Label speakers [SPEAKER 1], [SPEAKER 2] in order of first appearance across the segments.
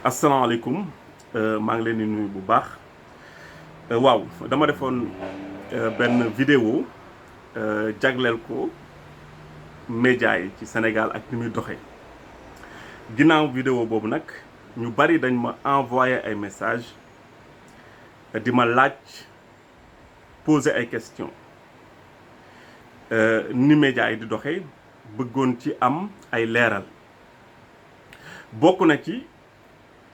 [SPEAKER 1] asalaamaaleykum maa ngi leen di nuyu bu baax waaw dama defoon benn vidéo jagleel ko média yi ci Sénégal ak ni muy doxee ginnaaw vidéo boobu nag ñu bari dañ ma envoyé ay message di ma laaj poser ay questions ni média yi di doxee bëggoon ci am ay leeral bokk na ci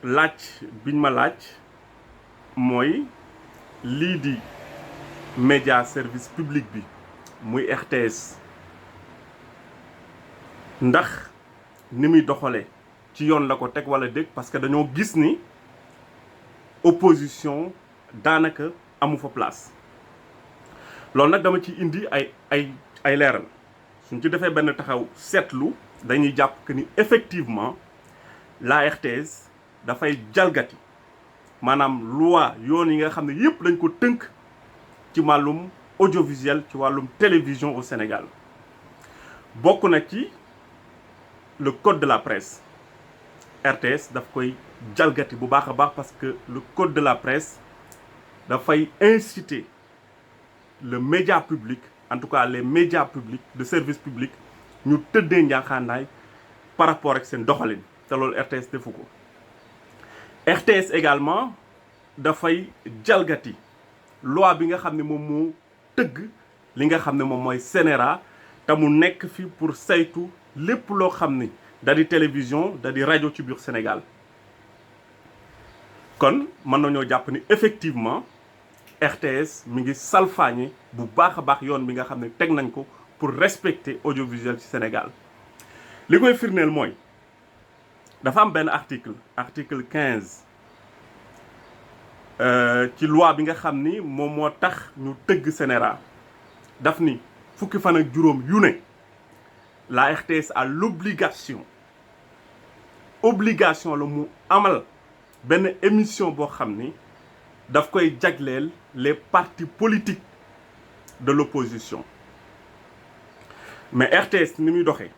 [SPEAKER 1] laaj biñ ma laaj mooy lii di média service public bi muy RTS ndax ni muy doxalee ci yoon la ko teg wala dégg parce que dañoo gis ni opposition daanaka amu fa place loolu nag dama ci indi ay leeral suñ ci defee benn taxaw seetlu dañuy jàpp que ni effectivement la RTS dafay jalgati maanaam loi yoon yi nga xam ne yëpp dañ ko tënk ci wàllum audiovisuel ci wàllum télévision au Sénégal bokk na ci le code de la presse RTS daf koy jalgati bu baax a baax parce que le code de la presse dafay inciter le média public en tout cas les médias publics de service public ñu tëddee njaaxaanaay par rapport ak seen doxalin te loolu RTS defu ko RTS également dafay jalgati loi bi nga xam ne moom moo tëgg li nga xam ne moom mooy CNRA te mu nekk fi pour saytu lépp loo xam ni da di télévision da di rajo ci biir Sénégal kon mën nañoo jàpp ni effectivement RTS mi ngi salfaañe bu baax a baax yoon bi nga xam ne teg nañ ko pour respecter audiovisuel ci Sénégal li koy firndeel mooy dafa am benn article 15 ci loi bi nga xam ni moom moo tax ñu tëgg CNRA daf ni fukki fan ak juróom yu ne la RTS a l'obligation la mu amal benn émission boo xam ni daf koy jagleel les partis politiques de l'opposition mais RTS ni muy doxee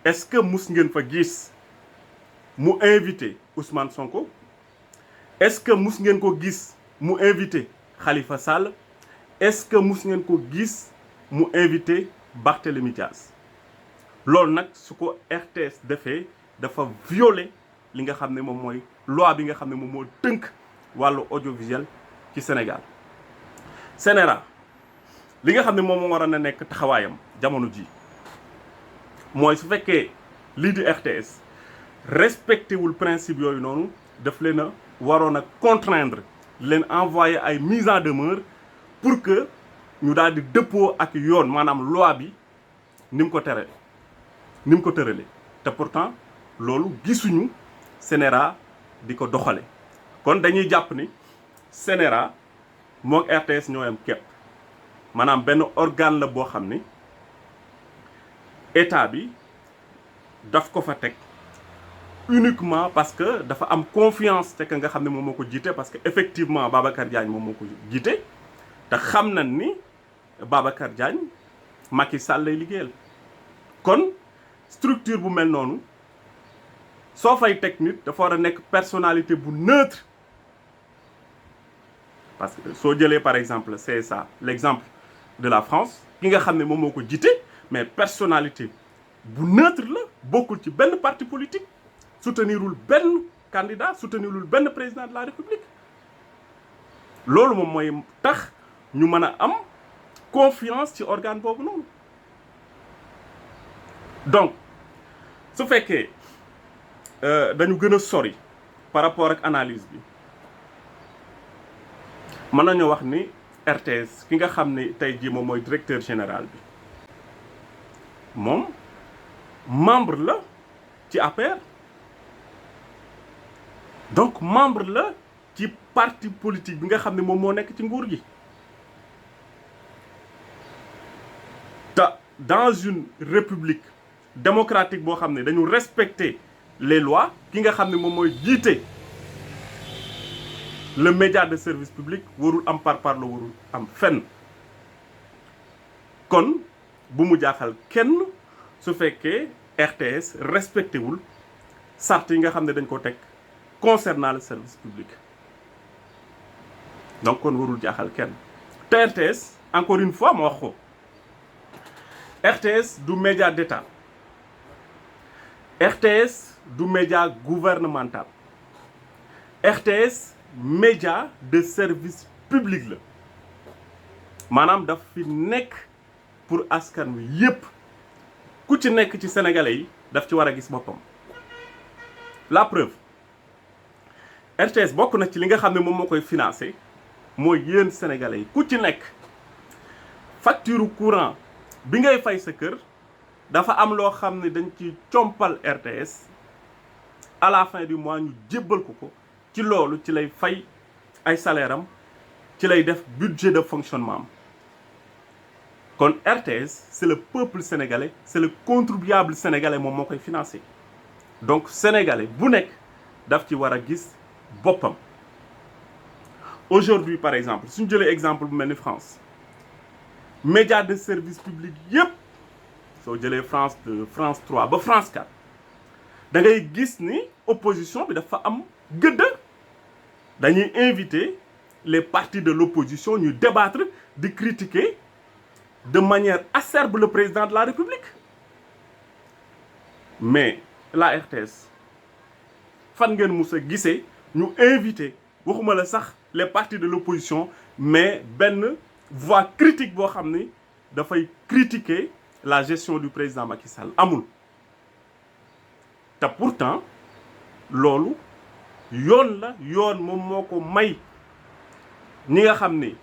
[SPEAKER 1] est-ce que mus ngeen fa gis mu invité Ousmane Sonko est-ce que mus ngeen ko gis mu invité Khalifa Sall est-ce que mus ngeen ko gis mu invité Barthélémy Dias loolu nag su ko RTS defee dafa violer li nga xam ne moom mooy loi bi nga xam ne moom moo tënk wàllu audiovisuel ci Sénégal CNRA li nga xam ne moom moo waroon a nekk taxawaayam jamono ji mooy su fekkee lii di RTS respecté wul principe yooyu noonu daf leen a waroon a contraindre leen envoyer ay mise en demeure pour que ñu daal di dëppoo ak yoon maanaam loi bi ni mu ko tërale te pourtant loolu gisuñu CNRA di ko doxale kon dañuy jàpp ni CNRA moog RTS ñoo am képp maanaam benn organe la boo xam ni état bi daf ko fa teg uniquement parce que dafa am confiance te que nga xam ne moom moo ko jiite parce que effectivement Babacar Diagne moom moo ko jiite te xam nañ ni Babacar Diagne Macky Sall lay liggéeyal kon structure bu mel noonu soo fay teg nit dafa war a nekk personnalité bu neutre parce que soo jëlee par exemple CSA l'exemple de la France ki nga xam ne moom moo ko jiite mais personnalité bu neutre la bokkul ci benn parti politique soutenirul benn candidat soutenirul benn président de la République loolu moom mooy tax ñu mën a am confiance ci organe boobu noonu donc su fekkee dañu gën a sori par rapport ak analyse bi mën nañu wax ni RTS ki nga xam ne tey jii moom mooy directeur général bi moom membre la ci APR donc membre la ci parti politique bi nga xam ne moom moo nekk ci nguur gi te dans une république démocratique boo xam ne dañu respecter les lois ki nga xam ne moom mooy jiite le média de service public warul am parparloo warul am fenn kon bu mu jaaxal kenn su fekkee RTS respecté wul sart yi nga xam ne dañ ko teg concernant le service public donc kon warul jaaxal kenn te RTS encore une fois ma wax ko RTS du média d'État RTS du média gouvernemental RTS média de service public la maanaam daf fi nekk pour askan wi yépp ku ci nekk ci sénégalais yi daf ci war a gis boppam la preuve RTS bokk na ci li nga xam ne moom moo koy financé mooy yéen sénégalais yi ku ci nekk facture courant bi ngay fay sa kër dafa am loo xam ne dañ ci compal RTS à la fin du mois ñu jébbal ko ci loolu ci lay fay ay salaire am ci lay def budget de fonctionnement am kon RTS c'est le peuple sénégalais c'est le contribuable sénégalais moom moo koy financé donc sénégalais bu nekk daf ci war a gis boppam aujourd'hui par exemple suñu jëlee exemple bu mel ni France média de service public yépp soo jëlee France 2 France 3 ba France 4 da ngay gis ni opposition bi dafa am gëdd dañuy inviter les partis de l'opposition ñu débattre di critiquer de manière acerbe le président de la République mais la RTS fan ngeen mus a gisee ñu inviter waxuma la sax les partis de l'opposition mais benn voix critique boo xam ni dafay critiquer la gestion du président Macky Sall amul te pourtant loolu yoon la yoon moom moo ko may ñi nga xam ni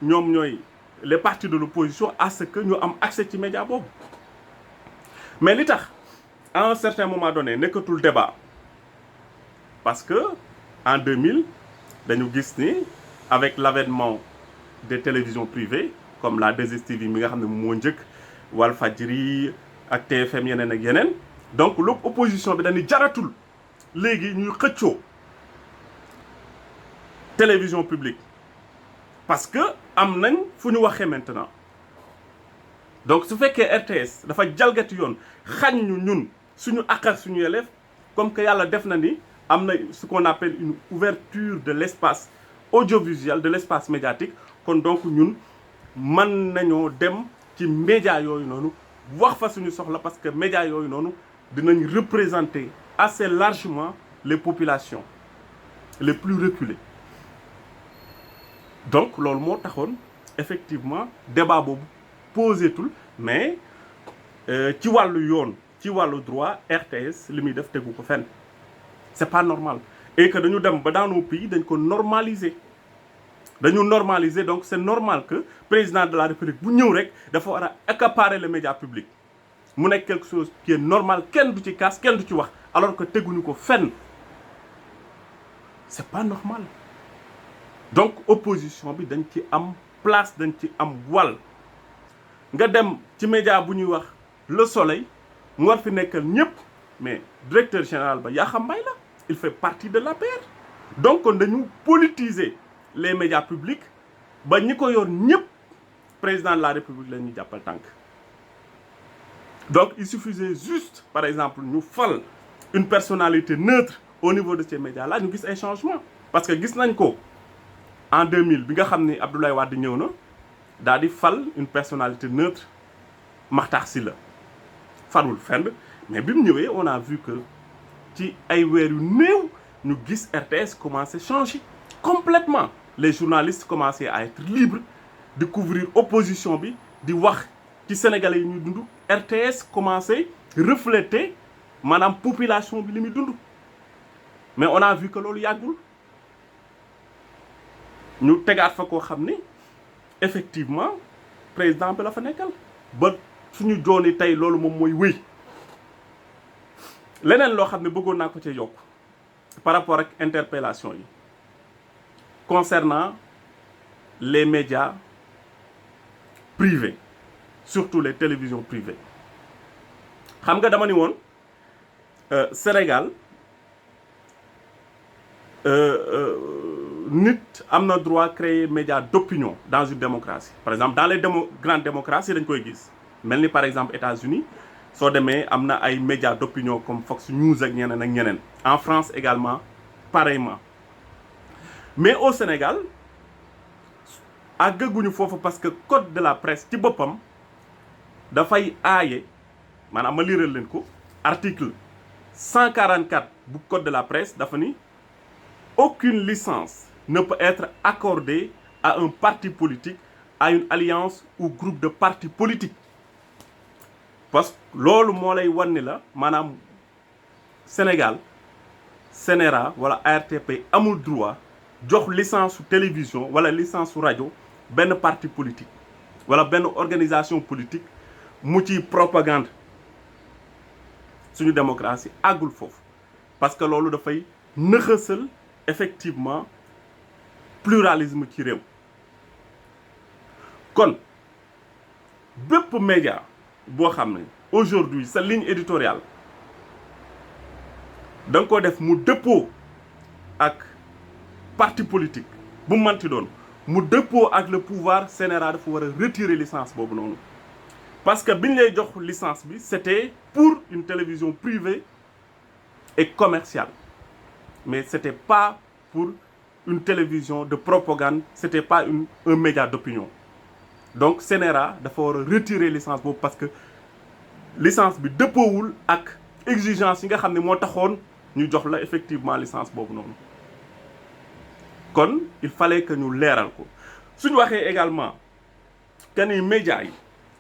[SPEAKER 1] ñoom ñooy les partis de l'opposition à ce que ñu am accès ci média boobu mais li tax à un certain moment donné nekkatul débat parce que en 2000 dañu gis ni avec l'avènement des télévisions privées comme la 2STV mi nga xam ne moo njëkk Walfadjri ak TFM yeneen ak yeneen donc l'opposition bi dañuy jaratul léegi ñuy xëccoo télévision publique parce que am nañ fu ñu waxee maintenant donc su fekkee RTS dafa jalgati yoon xañ ñu ñun suñu àq ak suñu yelleef comme que yàlla def na ni am na ce qu'on appelle une ouverture de l'espace audiovisuel de l'espace médiatique kon donc ñun mën nañoo dem ci média yooyu noonu wax fa suñu soxla parce que média yooyu noonu dinañ représenter assez largement les populations les plus reculées donc loolu moo taxoon effectivement débat boobu posetul mais ci wàllu yoon ci wàllu droit RTS li muy def tegu ko fenn c'est pas normal et que dañu dem ba dans nos pays dañ ko normaliser donc c'est normal que président de la République bu ñëw rek dafa war a accaparer le média public mu nekk quelque chose qui est normal kenn du ci kaas kenn du ci wax alors que teguñu ko fenn c'est pas normal donc opposition bi dañ ci am place dañ ci am wàll nga dem ci média bu ñuy wax Le Soleil mu war fi nekkal ñëpp mais directeur général ba Yakham Mbaye la il fait partie de l'APR donc kon dañu politiser les médias publics ba ñi ko yor ñëpp président de la République la ñuy jàppal tànk donc il suffisait juste par exemple ñu fal une personnalité neutre au niveau de ces médias là ñu gis ay changements parce que gis nañ ko en 2000 bi nga xam ni Abdoulaye Wade ñëw na daal di fal une personnalité neutre Makhtar Sylla farul fenn mais bi mu ñëwee on a vu que ci ay weer yu néew ñu gis RTS commencer changer complètement les journalistes commençaient à être libres de couvrir opposition bi di wax ci sénégalais yi ñuy dund RTS commençait refléter maanaam population bi li muy dund mais on a vu que loolu yàggul ñu tegaat fa koo xam ni effectivement président bi la fa nekkal ba suñu jooni tey loolu moom mooy wéy leneen loo xam ne bëggoon naa ko ci yokk par rapport ak interpellation yi concernant les médias privés surtout les télévisions privées xam nga dama ni woon Sénégal nit am na droit créer média d'opinion dans une démocratie par exemple dans les grandes démocraties dañ koy gis mel ni par exemple États-Unis soo demee am na ay médias d'opinion comme Fox News ak ñeneen en France également pareillement. Mais au Sénégal àggaguñu foofu parce que code de la presse ci boppam dafay aaye maanaam ma liiral leen ko article 144 du code de la presse dafa ni aucune licence ne peut être accordée à un parti politique, à une alliance ou groupe de partis politiques. Parce que loolu moo lay wan ni la maanaam Sénégal CNRA wala ARTP amul droit jox licence su télévision wala licence su rajo benn parti politique wala benn organisation politique mu ci propagande suñu démocratie àggul foofu parce que loolu dafay nëxësal effectivement pluralisme ci réew. kon bépp média boo xam ne aujourd'hui sa ligne éditoriale da nga ko def mu dëppoo ak parti politique bu manti doon mu dëppoo ak le pouvoir CNRA dafa war a retirer licence boobu noonu parce que biñ lay jox licence bi c'était pour une télévision privée et commerciale mais c'était pas pour une télévision de propagande c'était pas un média d'opinion. Donc CNRA dafa war a retirer licence boobu parce que licence bi dëppoowul ak exigence yi nga xam ne moo taxoon ñu jox la effectivement licence boobu noonu kon il fallait que ñu leeral ko suñu waxee également que ni médias yi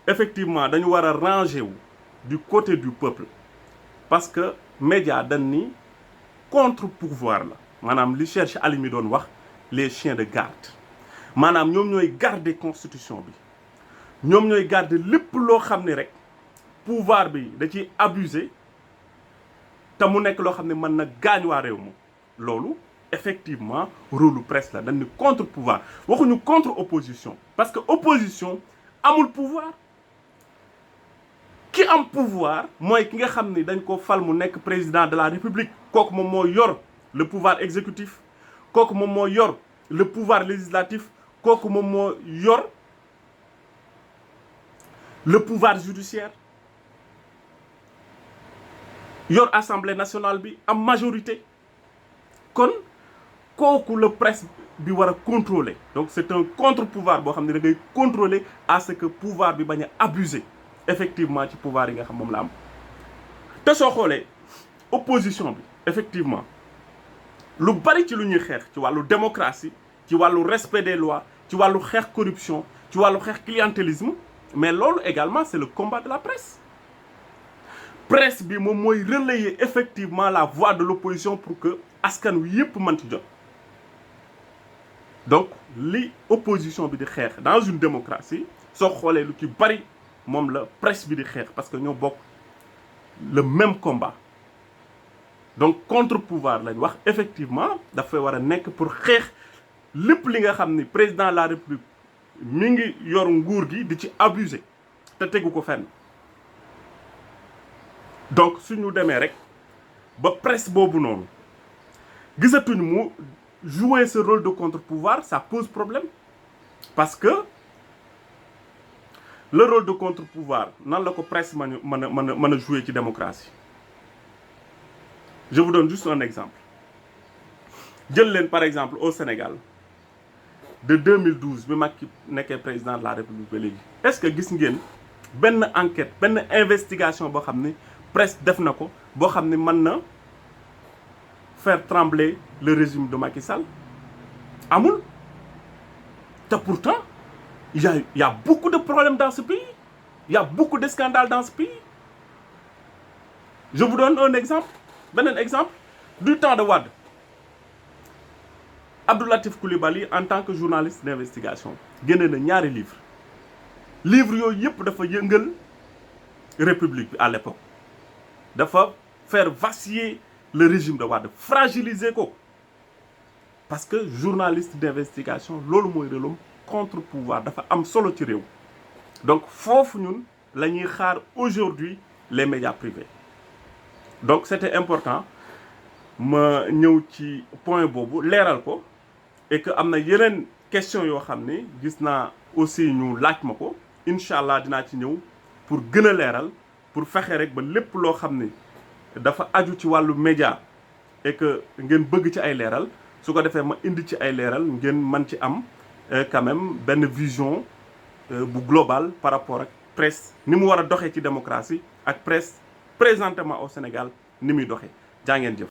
[SPEAKER 1] effectivement dañu war a ranger wu du côté du peuple parce que média dañ ni contre-pouvoir la maanaam li Cheikh Alimi doon wax les chiens de garde maanaam ñoom ñooy garder constitution bi ñoom ñooy garder lépp loo xam ne rek pouvoir bi da ciy abuser te mu nekk loo xam ne mën na gaañ waa réew mi loolu effectivement rôle presse la dañ ni contre pouvoir waxuñu contre opposition parce que opposition amul pouvoir ki am pouvoir mooy ki nga xam ni dañ ko fal mu nekk président de la république kooku moom moo yor le pouvoir exécutif kooku moom moo yor le pouvoir législatif kooku moom moo yor le pouvoir judiciaire yor assemblée nationale bi am majorité kon kooku la presse bi war a contrôler donc c'est un contre-pouvoir boo xam ne da ngay contrôler à ce que pouvoir bi bañ a abuser effectivement ci pouvoir yi nga xam moom la am te soo xoolee opposition bi effectivement lu bari ci lu ñuy xeex ci wàllu démocratie ci wàllu respect des lois ci wàllu xeex corruption ci wàllu xeex clientélisme mais loolu également c'est le combat de la presse presse bi moom mooy relayer effectivement la voix de l'opposition pour que askan wi yépp mën ci jot donc li opposition bi di xeex dans une démocratie soo xoolee lu ci bari moom la presse bi di xeex parce que ñoo bokk le même combat donc contre-pouvoir lañ wax effectivement dafay war a nekk pour xeex lépp li nga xam ni président de la république mi ngi yor nguur gi di ci abuser te tegu ko fenn donc suñu demee rek ba presse boobu noonu gisatuñ mu jouer ce rôle de contre-pouvoir ça pose problème parce que le rôle de contre-pouvoir nan la ko presse mën a jouer ci démocratie je vous donne juste un exemple jël leen par exemple au Sénégal de 2012 bi Macky nekkee président de la République ba léegi est-ce que gis ngeen benn enquête benn investigation boo xam ne presse def na ko boo xam ne mën na faire trembler le régime de Macky Sall amul te pourtant il y a beaucoup de problèmes dans ce pays il y a beaucoup de scandales dans ce pays je vous donne un exemple beneen exemple du temps de Wade Abdou Latif Coulibaly en tant que journaliste d'investigation génne na ñaari livre yooyu yëpp dafa yëngal république bi à l'époque dafa faire vaciller le régime de Wade fragiliser ko parce que journaliste d'investigation loolu mooy relom contre-pouvoir dafa am solo ci réew donc foofu ñun la ñuy xaar aujourd'hui les médias privés donc c'était important ma ñëw ci point boobu leeral ko et que am na yeneen question yoo xam ne gis naa aussi ñu laaj ma ko incha allah dinaa ci ñëw pour gën a leeral pour fexe rek ba lépp loo xam ne dafa aju ci wàllu média et que ngeen bëgg ci ay leeral su ko defee ma indi ci ay leeral ngeen man ci am quand même benn vision bu global par rapport ak presse ni mu war a doxee ci démocratie ak presse présentement au Sénégal ni muy doxee jaa ngeen jëf.